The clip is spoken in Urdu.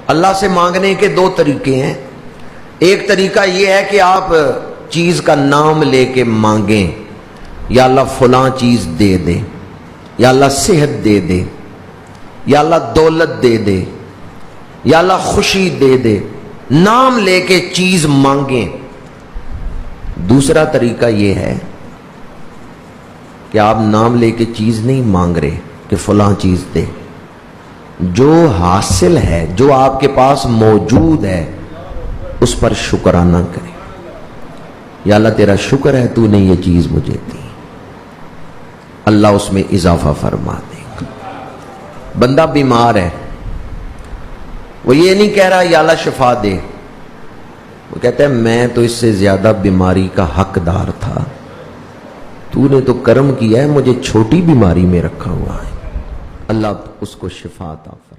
اللہ سے مانگنے کے دو طریقے ہیں. ایک طریقہ یہ ہے کہ آپ چیز کا نام لے کے مانگیں، یا اللہ فلاں چیز دے دے، یا اللہ صحت دے دے، یا اللہ دولت دے دے، یا اللہ خوشی دے دے. نام لے کے چیز مانگیں. دوسرا طریقہ یہ ہے کہ آپ نام لے کے چیز نہیں مانگ رہے کہ فلاں چیز دے، جو حاصل ہے، جو آپ کے پاس موجود ہے، اس پر شکرانہ کریں. یا اللہ تیرا شکر ہے تو نے یہ چیز مجھے دی، اللہ اس میں اضافہ فرما دے گا. بندہ بیمار ہے، وہ یہ نہیں کہہ رہا یا اللہ شفا دے، وہ کہتا ہے میں تو اس سے زیادہ بیماری کا حقدار تھا، تو نے تو کرم کیا ہے، مجھے چھوٹی بیماری میں رکھا ہوا ہے، اللہ اس کو شفا عطا فرما.